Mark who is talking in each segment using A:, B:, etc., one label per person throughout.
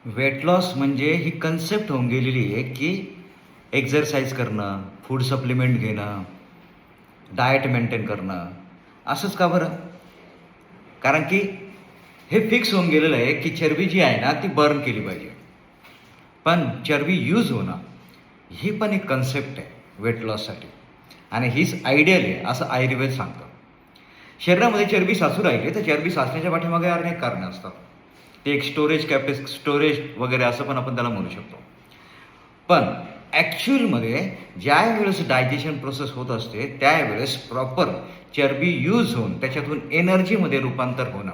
A: Weight loss म्हणजे ही concept होऊन गेलेली आहे की एक्झरसाइज करणं, फूड सप्लिमेंट घेणं, डाएट मेंटेन करणं. असंच का बरं? कारण की हे फिक्स होऊन गेलेलं आहे की चरबी जी आहे ना ती बर्न केली पाहिजे. पण चरबी यूज होणं ही पण एक कन्सेप्ट आहे वेट लॉससाठी आणि हीच आयडियल आहे असं आयुर्वेद सांगतं. शरीरामध्ये चरबी साचू राहिली तर चरबी साचण्याच्या पाठीमागे अनेक कारणे असतात. ते एक स्टोरेज वगैरे असं पण आपण त्याला म्हणू शकतो. पण ॲक्च्युअलमध्ये ज्यावेळेस डायजेशन प्रोसेस होत असते त्यावेळेस प्रॉपर चरबी यूज होऊन त्याच्यातून एनर्जीमध्ये रूपांतर होणं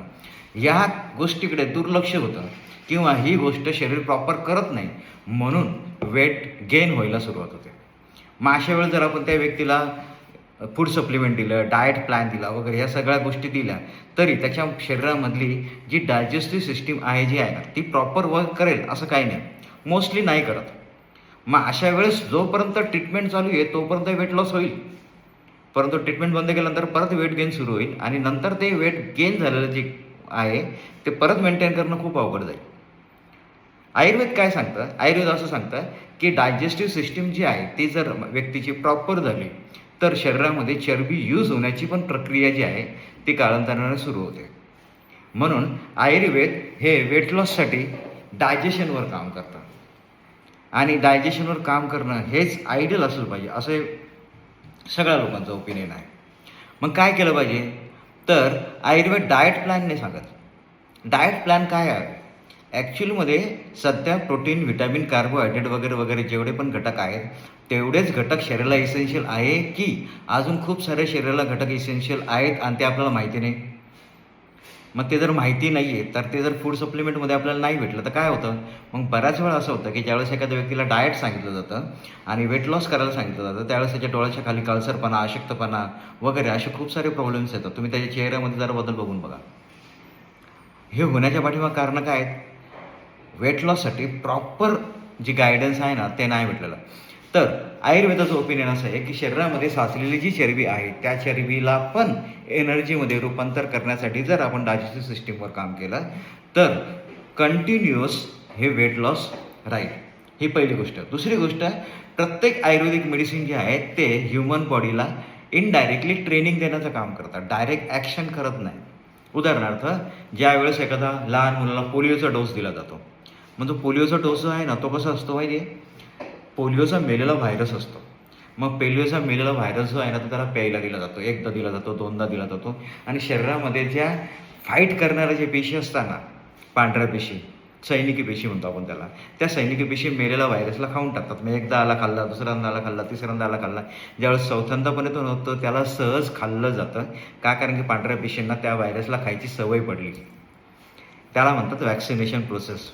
A: या गोष्टीकडे दुर्लक्ष होतं किंवा ही गोष्ट शरीर प्रॉपर करत नाही म्हणून वेट गेन व्हायला सुरुवात होते. मग अशा वेळेस जर आपण त्या व्यक्तीला फूड सप्लिमेंट दिलं, डाएट प्लॅन दिला वगैरे ह्या सगळ्या गोष्टी दिल्या तरी त्याच्या शरीरामधली जी डायजेस्टिव्ह सिस्टीम आहे जी आहे ना ती प्रॉपर वर्क करेल असं काही नाही, मोस्टली नाही करत. मग अशा वेळेस जोपर्यंत ट्रीटमेंट चालू आहे तोपर्यंत वेट लॉस होईल, परंतु ट्रीटमेंट बंद केल्यानंतर परत वेट गेन सुरू होईल आणि नंतर ते वेट गेन झालेलं जे आहे ते परत मेंटेन करणं खूप अवघड जाईल. आयुर्वेद काय सांगतं? आयुर्वेद असं सांगतं की डायजेस्टिव्ह सिस्टीम जी आहे ती जर व्यक्तीची प्रॉपर झाली तर शरीरामध्ये चरबी यूज होण्याची पण प्रक्रिया जी आहे ती कालांतराने सुरू होते. म्हणून आयुर्वेद हे वेट लॉससाठी डायजेशनवर काम करतं आणि डायजेशनवर काम करणं हेच आयडियल असलं पाहिजे असं सगळ्या लोकांचं ओपिनियन आहे. मग काय केलं पाहिजे? तर आयुर्वेद डाएट प्लॅन नाही सांगत. डाएट प्लॅन काय आहे? ॲक्च्युअलमध्ये सध्या प्रोटीन, व्हिटॅमिन, कार्बोहायड्रेट वगैरे वगैरे जेवढे पण घटक आहेत तेवढेच घटक शरीराला इसेन्शियल आहे की अजून खूप सारे शरीराला घटक इसेन्शियल आहेत आणि ते आपल्याला माहिती नाही. मग ते जर माहिती नाही आहे तर ते जर फूड सप्लिमेंटमध्ये आपल्याला नाही भेटलं तर काय होतं? मग बऱ्याच वेळा असं होतं की ज्यावेळेस एखाद्या व्यक्तीला डाएट सांगितलं जातं आणि वेट लॉस करायला सांगितलं जातं त्यावेळेस त्याच्या डोळ्याच्या खाली काळसरपणा, अशक्तपणा वगैरे असे खूप सारे प्रॉब्लेम्स येतात. तुम्ही त्याच्या चेहऱ्यामध्ये जरा बदल बघून बघा. हे होण्याच्या पाठीमागे कारणं काय आहेत? वेट लॉससाठी प्रॉपर जी गायडन्स आहे ना ते नाही भेटलेलं. तर आयुर्वेदाचं ओपिनियन असं आहे की शरीरामध्ये साचलेली जी चरबी आहे त्या चरबीला पण एनर्जीमध्ये रूपांतर करण्यासाठी जर आपण डायजेस्टिव्ह सिस्टीमवर काम केलं तर कंटिन्युअस हे वेट लॉस राहील. ही पहिली गोष्ट. दुसरी गोष्ट, प्रत्येक आयुर्वेदिक मेडिसिन जे आहे ते ह्युमन बॉडीला इनडायरेक्टली ट्रेनिंग देण्याचं काम करतात, डायरेक्ट ॲक्शन करत नाही. उदाहरणार्थ, ज्यावेळेस एखादा लहान मुलाला पोलिओचा डोस दिला जातो, मग तो पोलिओचा डोस जो आहे ना तो कसा असतो माहिती आहे? पोलिओचा मेलेला व्हायरस असतो. मग पोलिओचा मेलेला व्हायरस जो आहे ना तो त्याला प्यायला दिला जातो, एकदा दिला जातो, दोनदा दिला जातो आणि शरीरामध्ये ज्या फाईट करणाऱ्या ज्या पेशी असतात ना, पांढऱ्या पेशी, सैनिकी पेशी म्हणतो आपण त्याला, त्या सैनिकी पेशी मेलेला व्हायरसला खाऊन टाकतात. मग एकदा आला खाल्ला, दुसऱ्यांदा आला खाल्ला, तिसऱ्यांदा आला खाल्ला, ज्यावेळेस चौथ्यांदा पण येतो नव्हतं त्याला सहज खाल्लं जातं. का? कारण की पांढऱ्या पेशींना त्या व्हायरसला खायची सवय पडली. त्याला म्हणतात वॅक्सिनेशन प्रोसेस.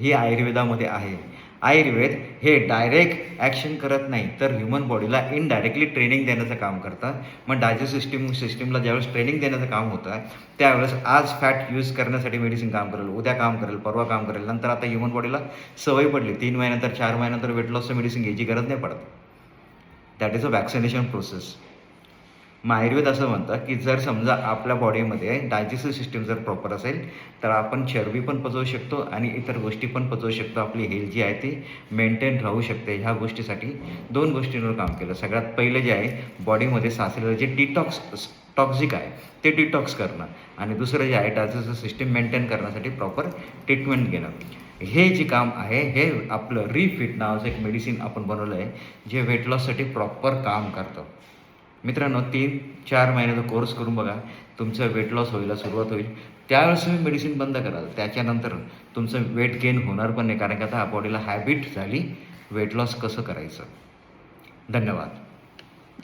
A: ही आयुर्वेदामध्ये आहे. आयुर्वेद हे डायरेक्ट ॲक्शन करत नाही तर ह्युमन बॉडीला इनडायरेक्टली ट्रेनिंग देण्याचं काम करतं. मग डायजेस्टिव्ह सिस्टीमला ज्यावेळेस ट्रेनिंग देण्याचं काम होतं त्यावेळेस आज फॅट यूज करण्यासाठी मेडिसिन काम करेल, उद्या काम करेल, परवा काम करेल, नंतर आता ह्युमन बॉडीला सवय पडली, 3 महिन्यानंतर 4 महिन्यानंतर वेट लॉसचं मेडिसिन घ्यायची गरज नाही पडत. That is a vaccination process. मग आयुर्वेद असं म्हणतं की जर समजा आपल्या बॉडीमध्ये डायजेस्टिव्ह सिस्टीम जर प्रॉपर असेल तर आपण चरबी पण पचवू शकतो आणि इतर गोष्टी पण पचवू शकतो. आपली हेल्थ जी आहे ती मेंटेन राहू शकते. ह्या गोष्टीसाठी 2 गोष्टींवर काम केलं. सगळ्यात पहिलं जे आहे बॉडीमध्ये साचलेलं जे टॉक्झिक आहे ते डिटॉक्स करणं आणि दुसरं जे आहे डायजेस्टिव्ह सिस्टीम मेंटेन करण्यासाठी प्रॉपर ट्रीटमेंट घेणं. हे जे काम आहे हे आपलं रिफिट नावाचं एक मेडिसिन आपण बनवलं आहे जे वेट लॉससाठी प्रॉपर काम करतं. मित्रांनो, 3-4 महिन्याचा कोर्स करून बघा, तुमचं वेट लॉस व्हायला सुरुवात होईल. त्यावेळेस तुम्ही मेडिसिन बंद कराल, त्याच्यानंतर तुमचं वेट गेन होणार पण नाही, कारण की आता बॉडीला हॅबिट झाली वेट लॉस कसं करायचं. धन्यवाद.